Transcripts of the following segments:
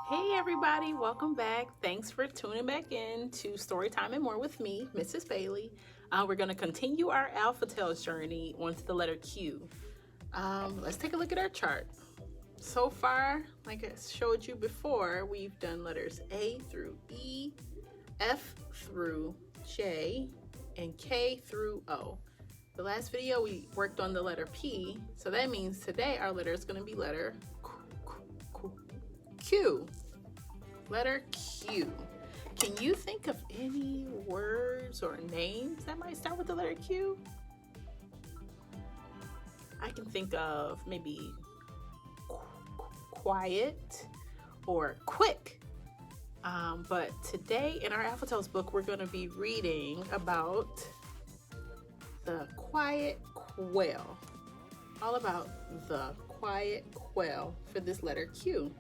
Hey everybody, welcome back. Thanks for tuning back in to Storytime and More with me, Mrs. Bailey. We're going to continue our AlphaTales journey onto the letter Q. Let's take a look at our chart. So far, like I showed you before, we've done letters A through E, F through J, and K through O. The last video we worked on the letter P, so that means today our letter is going to be letter Q. Letter Q. Can you think of any words or names that might start with the letter Q? I can think of maybe quiet or quick. But today in our AlphaTales book, we're going to be reading about the Quiet Quail. All about the Quiet Quail for this letter Q.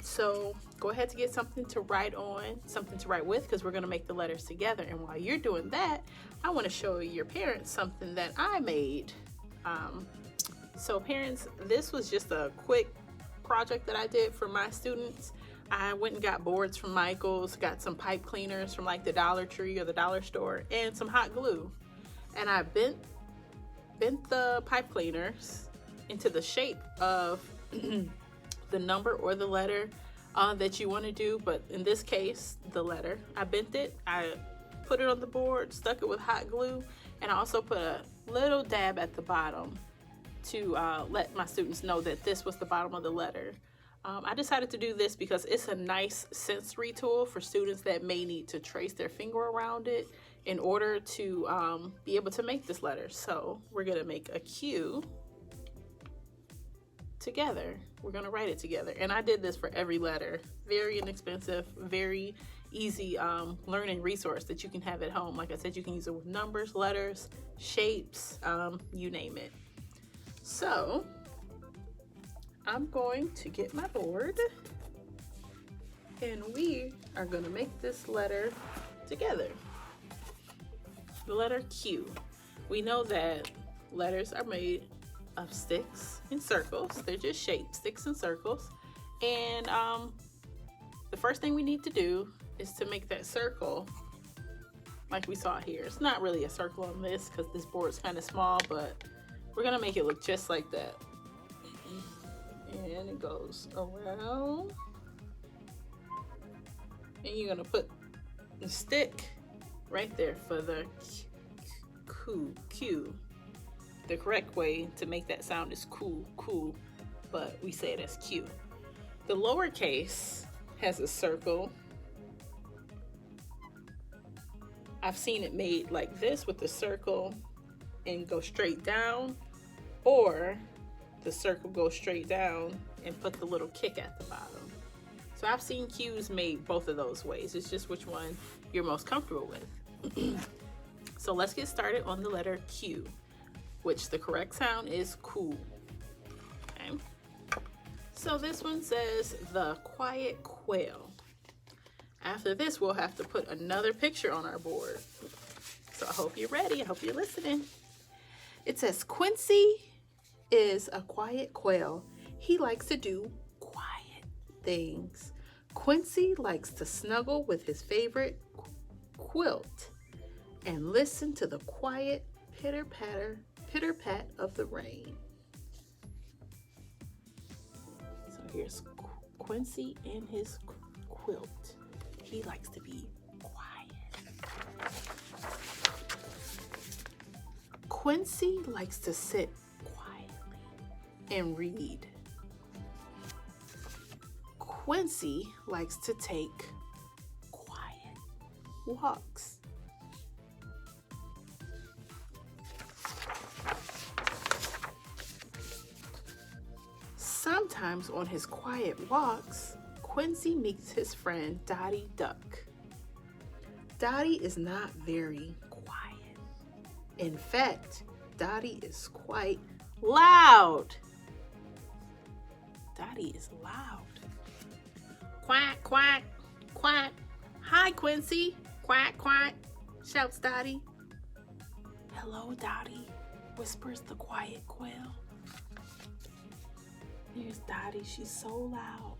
So go ahead to get something to write on, something to write with, because we're going to make the letters together. And while you're doing that, I want to show your parents something that I made. So parents, this was just a quick project that I did for my students. I went and got boards from Michael's, got some pipe cleaners from like the Dollar Tree or the dollar store, and some hot glue. And I bent the pipe cleaners into the shape of the number or the letter that you want to do, but in this case, the letter. I bent it, I put it on the board, stuck it with hot glue, and I also put a little dab at the bottom to let my students know that this was the bottom of the letter. I decided to do this because it's a nice sensory tool for students that may need to trace their finger around it in order to be able to make this letter. So we're going to make a Q together. We're going to write it together. And I did this for every letter. Very inexpensive, very easy learning resource that you can have at home. Like I said, you can use it with numbers, letters, shapes, you name it. So I'm going to get my board and we are going to make this letter together. The letter Q. We know that letters are made of sticks and circles. They're just shapes, sticks and circles. And the first thing we need to do is to make that circle like we saw here. It's not really a circle on this because this board's kind of small, but we're gonna make it look just like that. And it goes around. And you're gonna put the stick right there for the Q. The correct way to make that sound is cool, but we say it as Q. The lowercase has a circle. I've seen it made like this with the circle and go straight down, or the circle goes straight down and put the little kick at the bottom. So I've seen Q's made both of those ways. It's just which one you're most comfortable with. So let's get started on the letter Q, which the correct sound is cool. Okay. So this one says the Quiet Quail. After this, we'll have to put another picture on our board. So I hope you're ready. I hope you're listening. It says Quincy is a quiet quail. He likes to do quiet things. Quincy likes to snuggle with his favorite quilt and listen to the quiet pitter-pat of the rain. So here's Quincy and his quilt. He likes to be quiet. Quincy likes to sit quietly and read. Quincy likes to take quiet walks. Sometimes on his quiet walks, Quincy meets his friend Dottie Duck. Dottie is not very quiet. In fact, Dottie is quite loud. Dottie is loud. Quack, quack, quack. Hi, Quincy. Quack, quack, shouts Dottie. Hello, Dottie, whispers the Quiet Quail. Here's Dottie. She's so loud.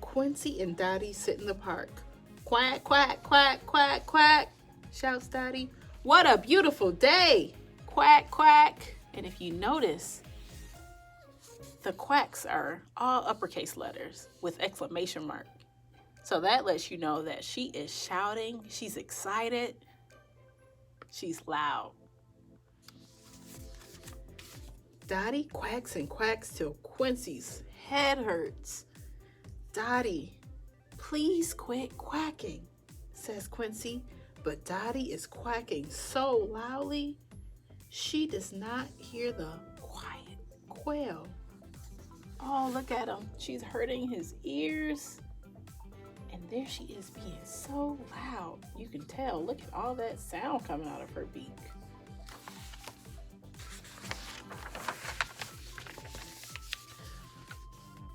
Quincy and Dottie sit in the park. Quack, quack, quack, quack, quack, shouts Dottie. What a beautiful day! Quack, quack. And if you notice, the quacks are all uppercase letters with exclamation mark. So that lets you know that she is shouting, she's excited, she's loud. Dottie quacks and quacks till Quincy's head hurts. Dottie, please quit quacking, says Quincy, but Dottie is quacking so loudly, she does not hear the quiet quail. Oh, look at him. She's hurting his ears. And there she is being so loud. You can tell. Look at all that sound coming out of her beak.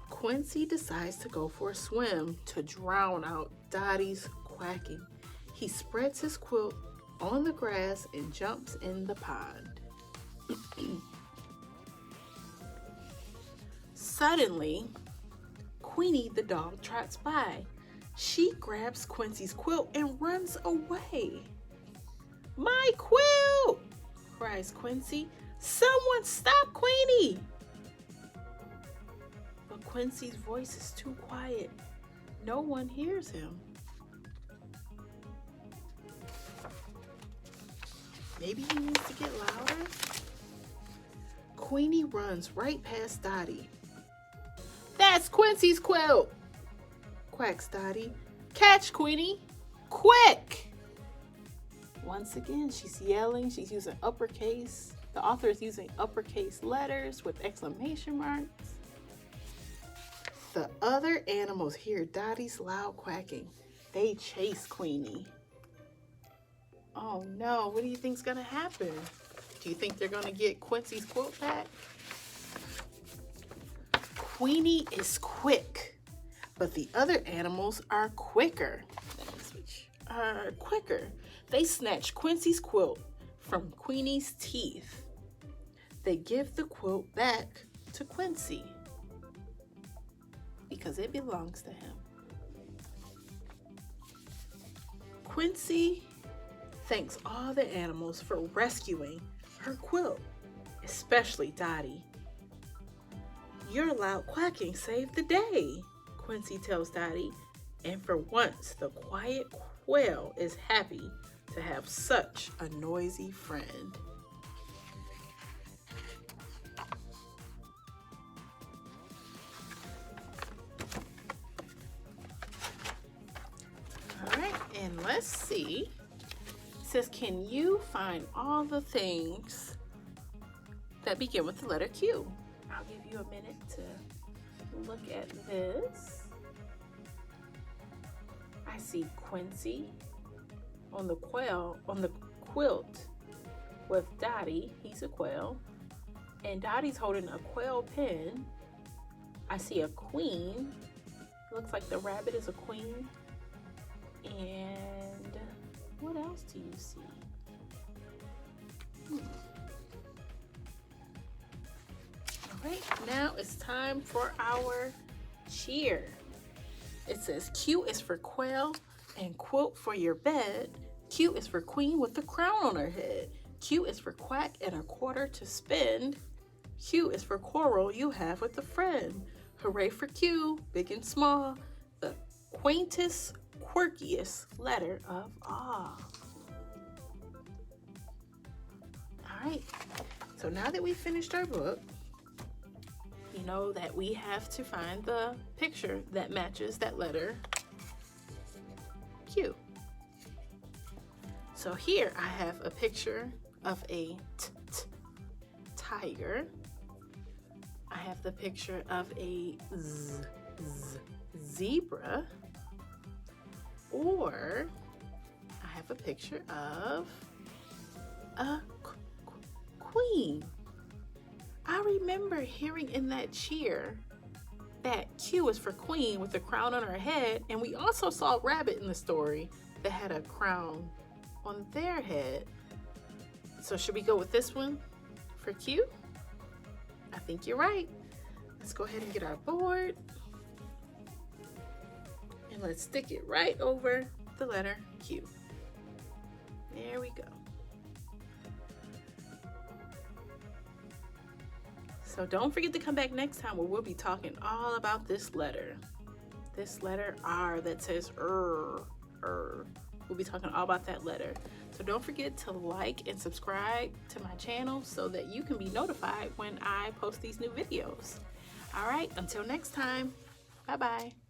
Quincy decides to go for a swim to drown out Dottie's quacking. He spreads his quilt on the grass and jumps in the pond. Suddenly, Queenie the dog trots by. She grabs Quincy's quilt and runs away. My quilt! Cries Quincy. Someone stop Queenie! But Quincy's voice is too quiet. No one hears him. Maybe he needs to get louder? Queenie runs right past Dottie. That's Quincy's quilt, quacks Dottie. Catch, Queenie, quick! Once again, she's yelling. She's using uppercase. The author is using uppercase letters with exclamation marks. The other animals hear Dottie's loud quacking. They chase Queenie. Oh no, what do you think's gonna happen? Do you think they're gonna get Quincy's quilt back? Queenie is quick, but the other animals are quicker. They snatch Quincy's quilt from Queenie's teeth. They give the quilt back to Quincy because it belongs to him. Quincy thanks all the animals for rescuing her quilt, especially Dottie. Your loud quacking saved the day, Quincy tells Dottie, and for once the quiet quail is happy to have such a noisy friend. All right, and let's see. It says, can you find all the things that begin with the letter Q? I'll give you a minute to look at this. I see Quincy on the quilt with Dottie. He's a quail. And Dottie's holding a quail pen. I see a queen. It looks like the rabbit is a queen. And what else do you see? All right, now it's time for our cheer. It says Q is for quail and quilt for your bed. Q is for queen with the crown on her head. Q is for quack and a quarter to spend. Q is for quarrel you have with a friend. Hooray for Q, big and small, the quaintest, quirkiest letter of all. All right, so now that we finished our book, you know that we have to find the picture that matches that letter Q. So here I have a picture of a tiger. I have the picture of a zebra. Or I have a picture of a queen. I remember hearing in that cheer that Q is for queen with a crown on her head, and we also saw a rabbit in the story that had a crown on their head. So should we go with this one for Q? I think you're right. Let's go ahead and get our board. And let's stick it right over the letter Q. There we go. So don't forget to come back next time where we'll be talking all about this letter. This letter R that says We'll be talking all about that letter. So don't forget to like and subscribe to my channel so that you can be notified when I post these new videos. All right, until next time, bye-bye.